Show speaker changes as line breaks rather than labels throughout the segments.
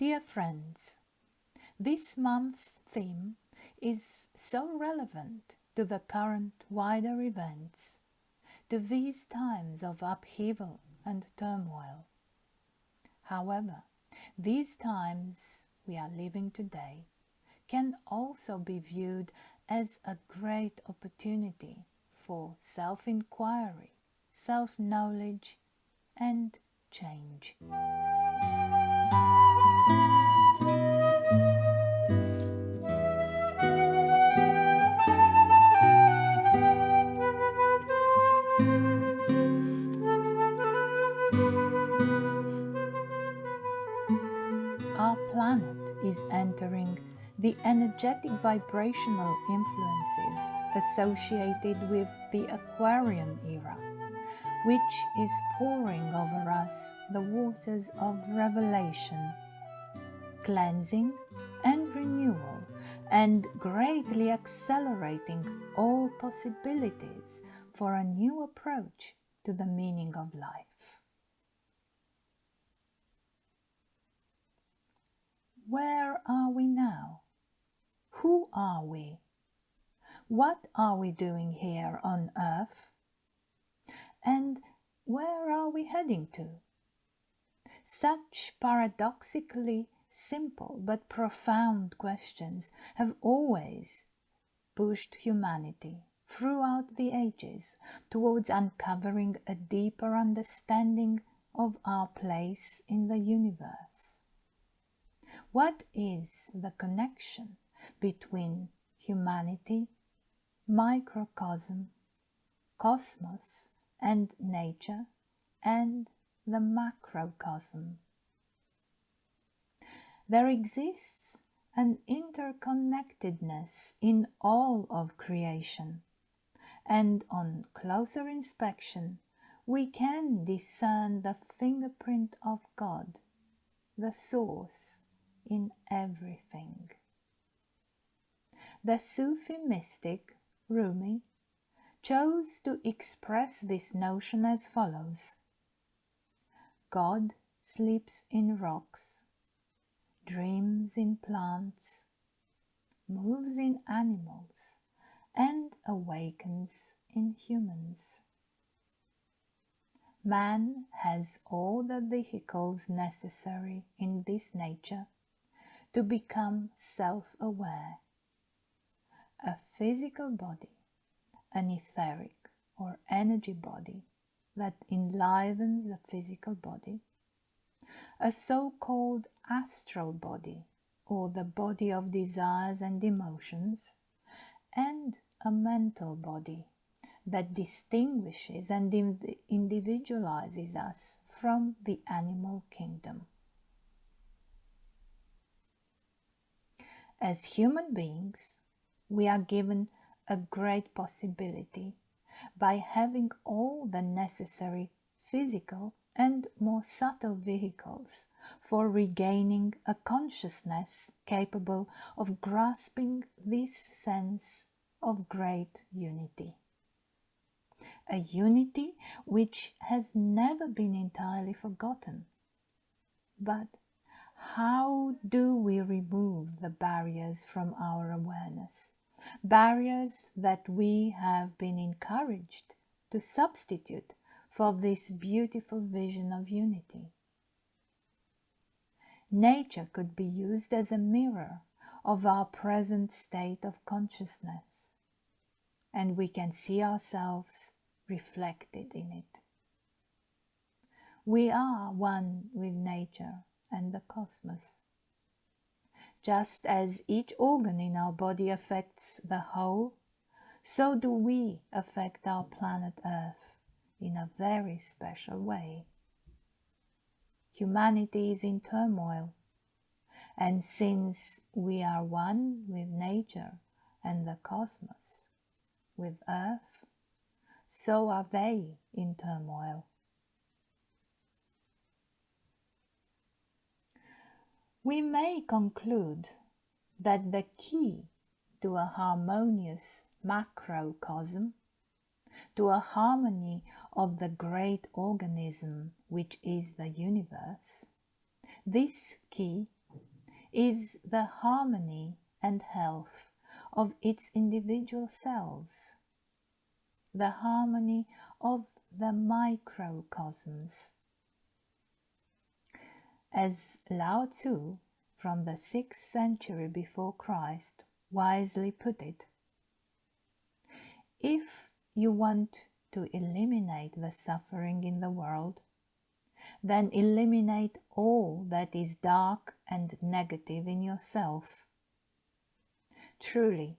Dear friends, this month's theme is so relevant to the current wider events, to these times of upheaval and turmoil. However, these times we are living today can also be viewed as a great opportunity for self-inquiry, self-knowledge, and change. Our planet is entering the energetic vibrational influences associated with the Aquarian era, which is pouring over us the waters of revelation, cleansing and renewal, and greatly accelerating all possibilities for a new approach to the meaning of life. Where are we now? Who are we? What are we doing here on Earth? And where are we heading to? Such paradoxically simple but profound questions have always pushed humanity throughout the ages towards uncovering a deeper understanding of our place in the universe. What is the connection between humanity, microcosm, cosmos, and nature, and the macrocosm? There exists an interconnectedness in all of creation, and on closer inspection we can discern the fingerprint of God, the source, in everything. The Sufi mystic Rumi chose to express this notion as follows: God sleeps in rocks, dreams in plants, moves in animals, and awakens in humans. Man has all the vehicles necessary in this nature to become self-aware: a physical body, an etheric or energy body that enlivens the physical body, a so-called astral body, or the body of desires and emotions, and a mental body that distinguishes and individualizes us from the animal kingdom. As human beings, we are given a great possibility by having all the necessary physical and more subtle vehicles for regaining a consciousness capable of grasping this sense of great unity. A unity which has never been entirely forgotten. But how do we remove the barriers from our awareness? Barriers that we have been encouraged to substitute for this beautiful vision of unity. Nature could be used as a mirror of our present state of consciousness, and we can see ourselves reflected in it. We are one with nature and the cosmos. Just as each organ in our body affects the whole, so do we affect our planet Earth in a very special way. Humanity is in turmoil, and since we are one with nature and the cosmos, with Earth, so are they in turmoil. We may conclude that the key to a harmonious macrocosm, to a harmony of the great organism which is the universe, this key is the harmony and health of its individual cells, the harmony of the microcosms. As Lao Tzu from the 6th century before Christ wisely put it, if you want to eliminate the suffering in the world, then eliminate all that is dark and negative in yourself. Truly,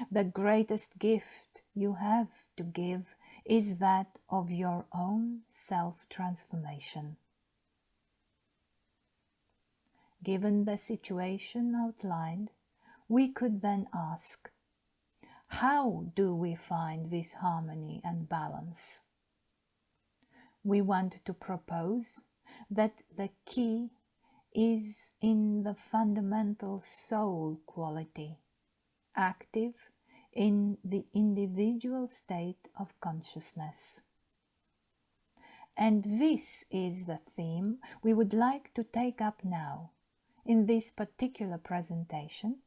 the greatest gift you have to give is that of your own self-transformation. Given the situation outlined, we could then ask, how do we find this harmony and balance? We want to propose that the key is in the fundamental soul quality, active in the individual state of consciousness. And this is the theme we would like to take up now, in this particular presentation,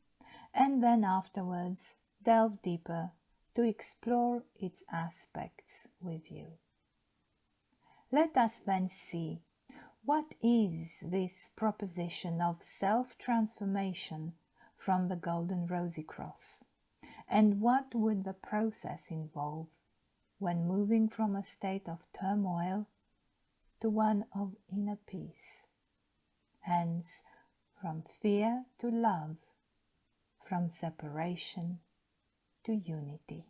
and then afterwards delve deeper to explore its aspects with you. Let us then see what is this proposition of self-transformation from the Golden Rosy Cross, and what would the process involve when moving from a state of turmoil to one of inner peace, hence from fear to love, from separation to unity.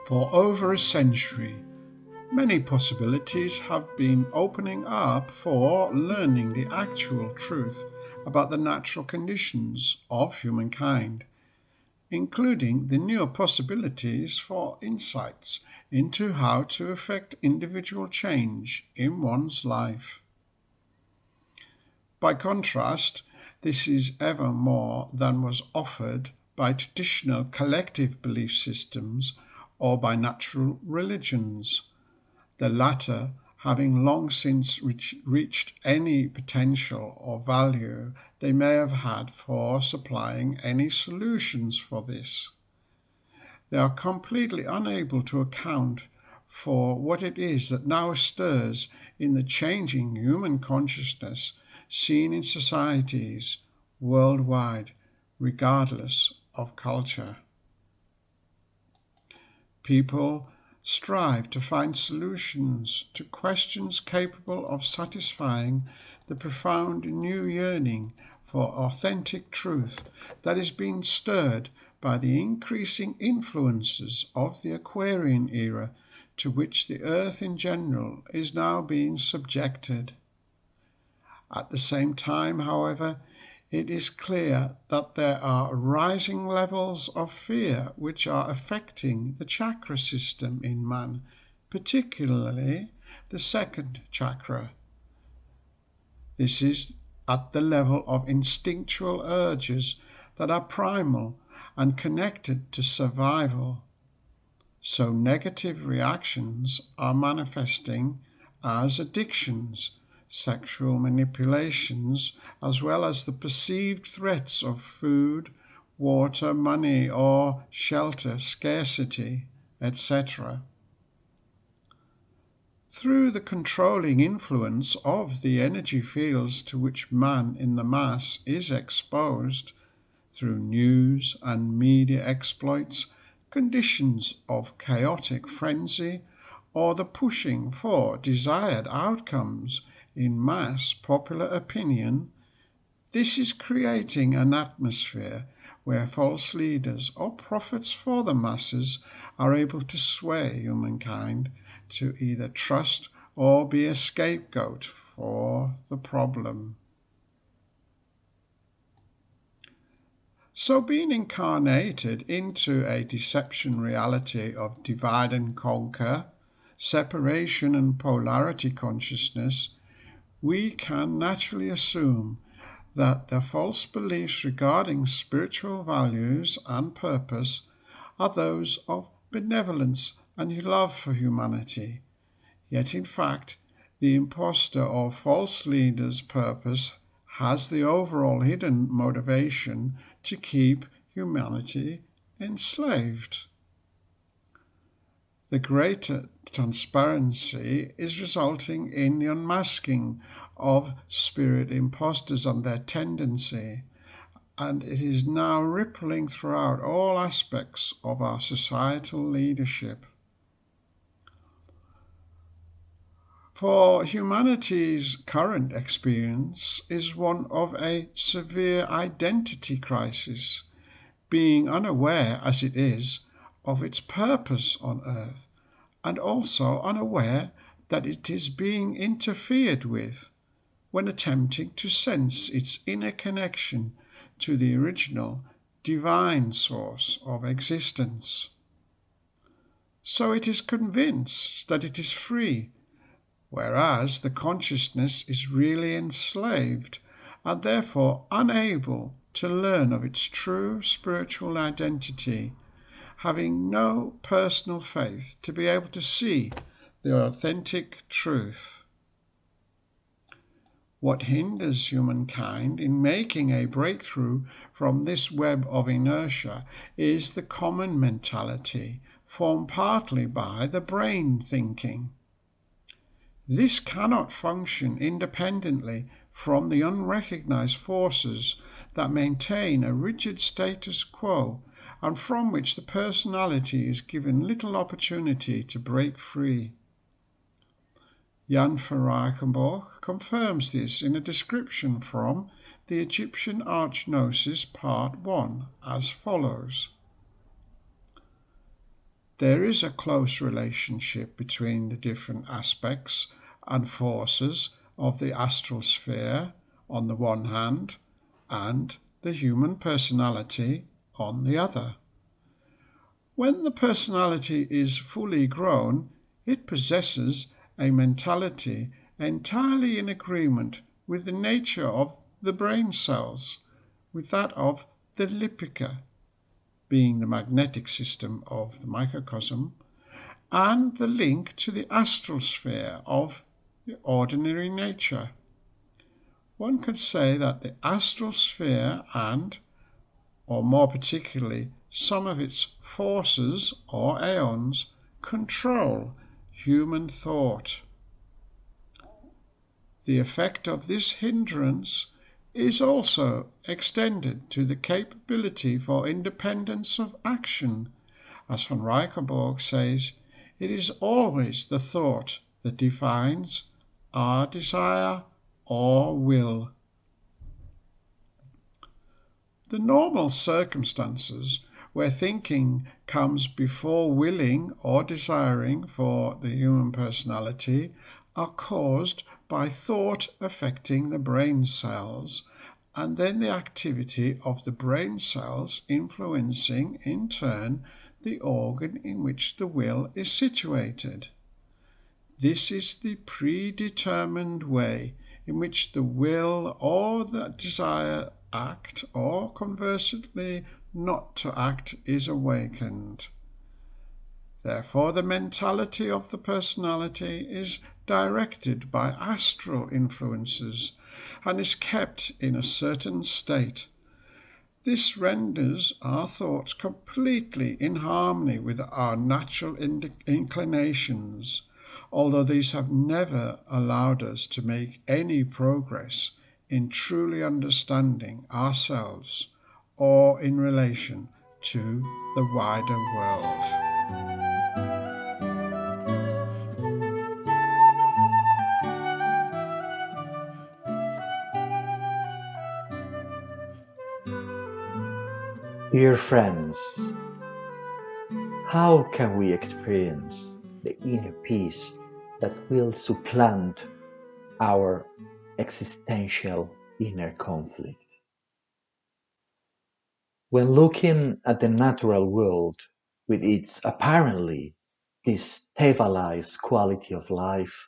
For over a century, many possibilities have been opening up for learning the actual truth about the natural conditions of humankind, including the newer possibilities for insights into how to effect individual change in one's life. By contrast, this is ever more than was offered by traditional collective belief systems or by natural religions, the latter having long since reached any potential or value they may have had for supplying any solutions for this. They are completely unable to account for what it is that now stirs in the changing human consciousness seen in societies worldwide, regardless of culture. People strive to find solutions to questions capable of satisfying the profound new yearning for authentic truth that is being stirred by the increasing influences of the Aquarian era to which the Earth in general is now being subjected. At the same time, however, it is clear that there are rising levels of fear which are affecting the chakra system in man, particularly the second chakra. This is at the level of instinctual urges that are primal and connected to survival. So negative reactions are manifesting as addictions, sexual manipulations, as well as the perceived threats of food, water, money, or shelter, scarcity, etc. Through the controlling influence of the energy fields to which man in the mass is exposed, through news and media exploits, conditions of chaotic frenzy, or the pushing for desired outcomes in mass popular opinion, this is creating an atmosphere where false leaders or prophets for the masses are able to sway humankind to either trust or be a scapegoat for the problem. So being incarnated into a deception reality of divide and conquer, separation and polarity consciousness, we can naturally assume that the false beliefs regarding spiritual values and purpose are those of benevolence and love for humanity. Yet in fact, the impostor or false leader's purpose has the overall hidden motivation to keep humanity enslaved. The greater transparency is resulting in the unmasking of spirit impostors and their tendency, and it is now rippling throughout all aspects of our societal leadership. For humanity's current experience is one of a severe identity crisis, being unaware as it is of its purpose on earth, and also unaware that it is being interfered with when attempting to sense its inner connection to the original divine source of existence. So it is convinced that it is free, whereas the consciousness is really enslaved and therefore unable to learn of its true spiritual identity, having no personal faith to be able to see the authentic truth. What hinders humankind in making a breakthrough from this web of inertia is the common mentality, formed partly by the brain thinking. This cannot function independently from the unrecognized forces that maintain a rigid status quo and from which the personality is given little opportunity to break free. Jan van Reichenbach confirms this in a description from the Egyptian Archgnosis Part 1 as follows. There is a close relationship between the different aspects and forces of the astral sphere on the one hand and the human personality on the other. When the personality is fully grown, it possesses a mentality entirely in agreement with the nature of the brain cells, with that of the Lipika, being the magnetic system of the microcosm, and the link to the astral sphere of the ordinary nature. One could say that the astral sphere and, or more particularly, some of its forces or aeons control human thought. The effect of this hindrance is also extended to the capability for independence of action. As von Reichenbach says, it is always the thought that defines our desire or will. The normal circumstances where thinking comes before willing or desiring for the human personality are caused by thought affecting the brain cells, and then the activity of the brain cells influencing in turn the organ in which the will is situated. This is the predetermined way in which the will or the desire act, or conversely not to act, is awakened. Therefore, the mentality of the personality is directed by astral influences and is kept in a certain state. This renders our thoughts completely in harmony with our natural inclinations, although these have never allowed us to make any progress in truly understanding ourselves or in relation to the wider world.
Dear friends, how can we experience the inner peace that will supplant our existential inner conflict? When looking at the natural world with its apparently destabilized quality of life,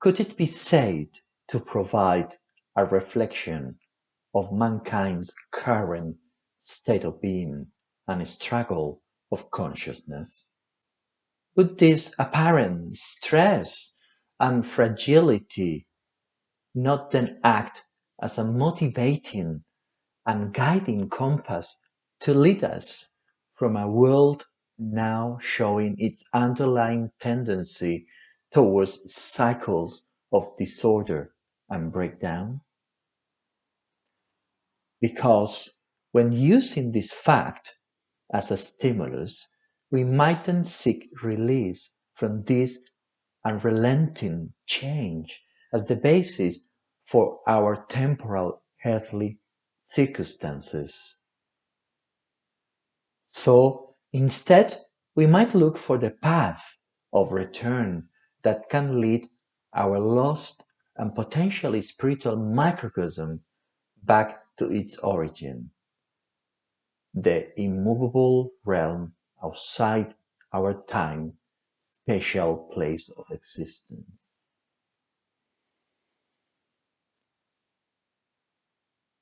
could it be said to provide a reflection of mankind's current state of being and struggle of consciousness. Would this apparent stress and fragility not then act as a motivating and guiding compass to lead us from a world now showing its underlying tendency towards cycles of disorder and breakdown? Because when using this fact as a stimulus, we mightn't seek release from this unrelenting change as the basis for our temporal earthly circumstances. So instead, we might look for the path of return that can lead our lost and potentially spiritual microcosm back to its origin, the immovable realm outside our time, spatial place of existence.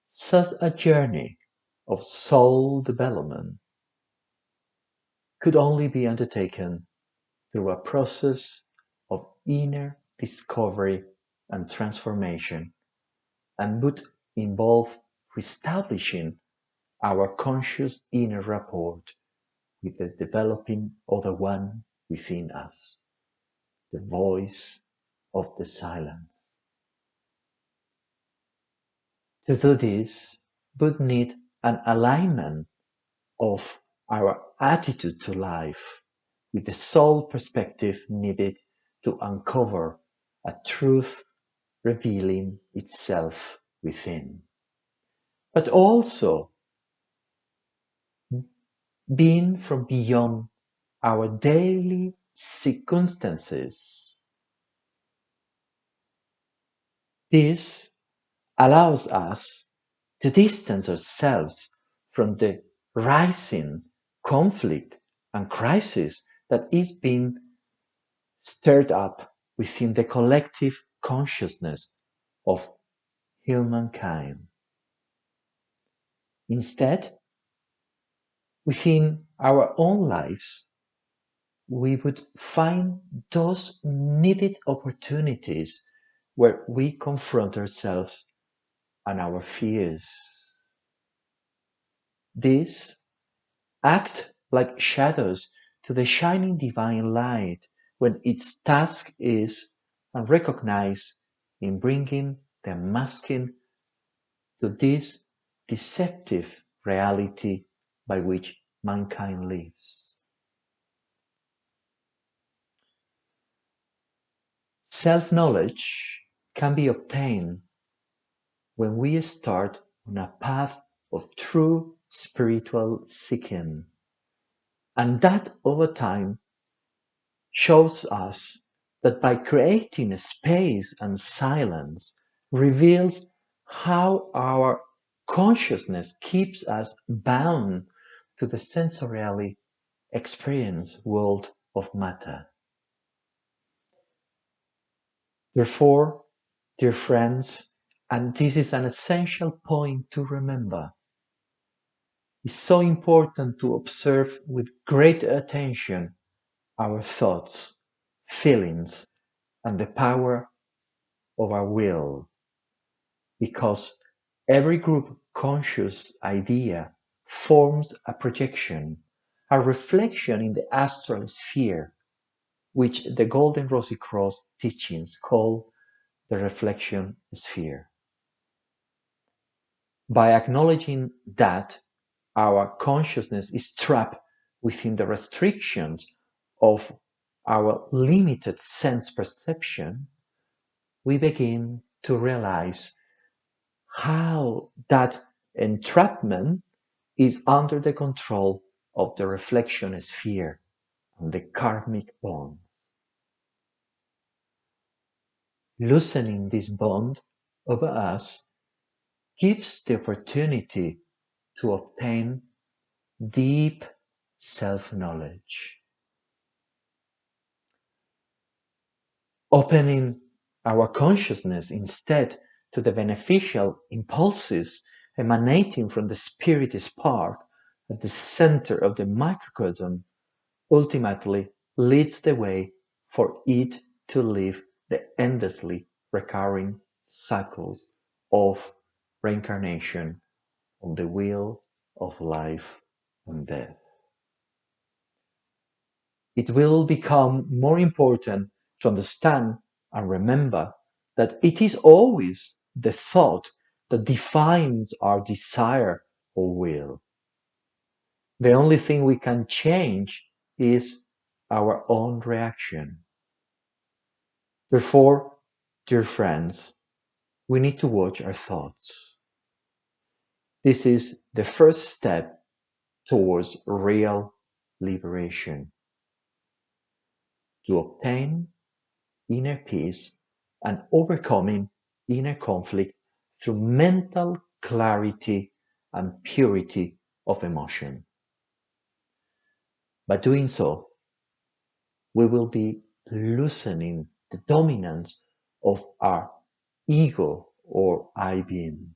Such a journey of soul development could only be undertaken through a process of inner discovery and transformation, and would involve reestablishing our conscious inner rapport with the developing other one within us, the voice of the silence. To do this would need an alignment of our attitude to life with the soul perspective needed to uncover a truth revealing itself within, but also being from beyond our daily circumstances. This allows us to distance ourselves from the rising conflict and crisis that is being stirred up within the collective consciousness of humankind. Instead, within our own lives, we would find those needed opportunities where we confront ourselves and our fears. These act like shadows to the shining divine light when its task is unrecognized in bringing the masking to this deceptive reality by which mankind lives. Self-knowledge can be obtained when we start on a path of true spiritual seeking, and that over time shows us that by creating a space and silence reveals how our consciousness keeps us bound to the sensorially experienced world of matter. Therefore, dear friends, and this is an essential point to remember, it's so important to observe with great attention our thoughts, feelings, and the power of our will, because every group conscious idea forms a projection, a reflection in the astral sphere, which the Golden Rosy Cross teachings call the reflection sphere. By acknowledging that our consciousness is trapped within the restrictions of our limited sense perception, we begin to realize how that entrapment is under the control of the reflection sphere and the karmic bonds. Loosening this bond over us gives the opportunity to obtain deep self-knowledge. Opening our consciousness instead to the beneficial impulses emanating from the spirit spark at the center of the microcosm ultimately leads the way for it to live the endlessly recurring cycles of reincarnation on the wheel of life and death. It will become more important to understand and remember that it is always the thought that defines our desire or will. The only thing we can change is our own reaction. Therefore, dear friends, we need to watch our thoughts. This is the first step towards real liberation. To obtain inner peace and overcoming inner conflict through mental clarity and purity of emotion. By doing so, we will be loosening the dominance of our ego or I being.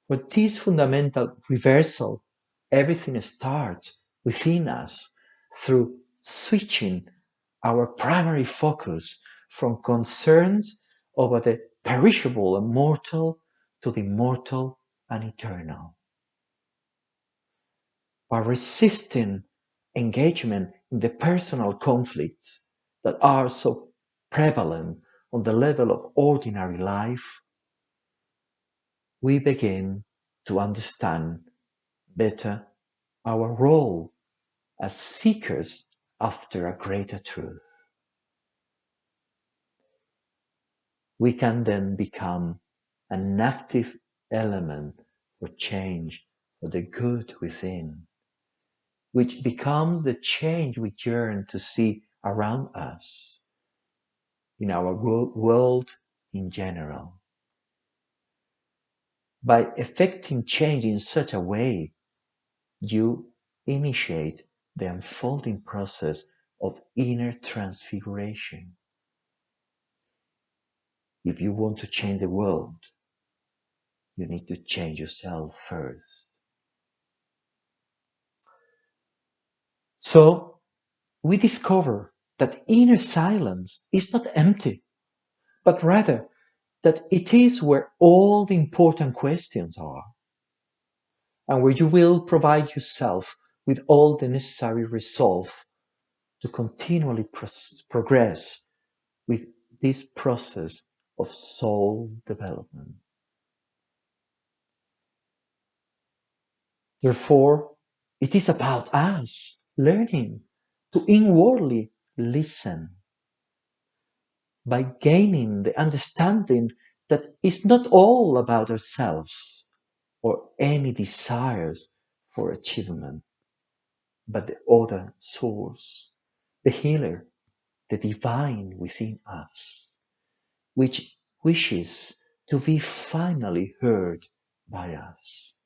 For this fundamental reversal, everything starts within us through switching our primary focus from concerns over the perishable and mortal to the immortal and eternal. By resisting engagement in the personal conflicts that are so prevalent on the level of ordinary life, we begin to understand better our role as seekers after a greater truth. We can then become an active element for change for the good within, which becomes the change we yearn to see around us, in our world in general. By effecting change in such a way, you initiate the unfolding process of inner transfiguration. If you want to change the world, you need to change yourself first. So, we discover that inner silence is not empty, but rather that it is where all the important questions are, and where you will provide yourself with all the necessary resolve to continually progress with this process of soul development. Therefore, it is about us learning to inwardly listen by gaining the understanding that it's not all about ourselves or any desires for achievement, but the other source, the healer, the divine within us, which wishes to be finally heard by us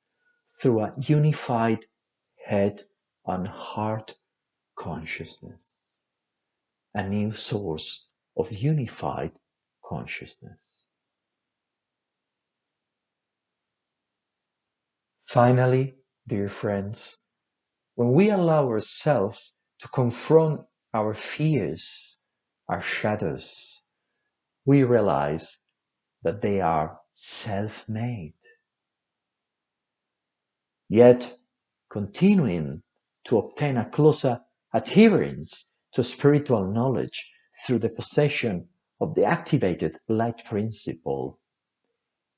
through a unified head and heart consciousness, a new source of unified consciousness. Finally, dear friends, when we allow ourselves to confront our fears, our shadows, we realize that they are self-made. Yet, continuing to obtain a closer adherence to spiritual knowledge through the possession of the activated light principle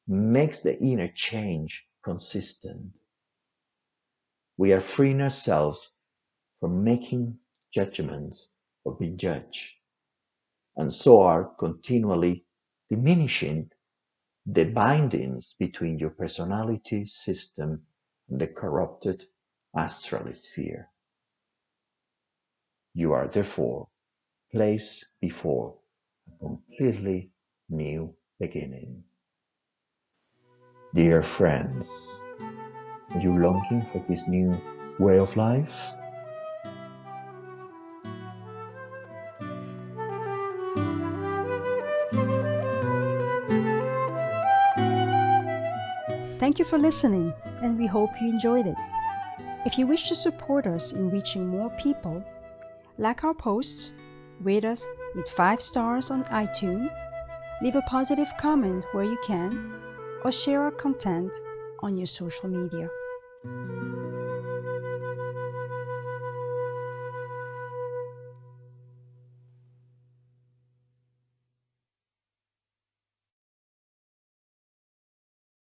makes the inner change consistent. We are freeing ourselves from making judgments or being judged, and so are continually diminishing the bindings between your personality system and the corrupted astral sphere. You are therefore placed before a completely new beginning. Dear friends, are you longing for this new way of life?
Thank you for listening, and we hope you enjoyed it. If you wish to support us in reaching more people, like our posts, rate us with 5 stars on iTunes, leave a positive comment where you can, or share our content on your social media.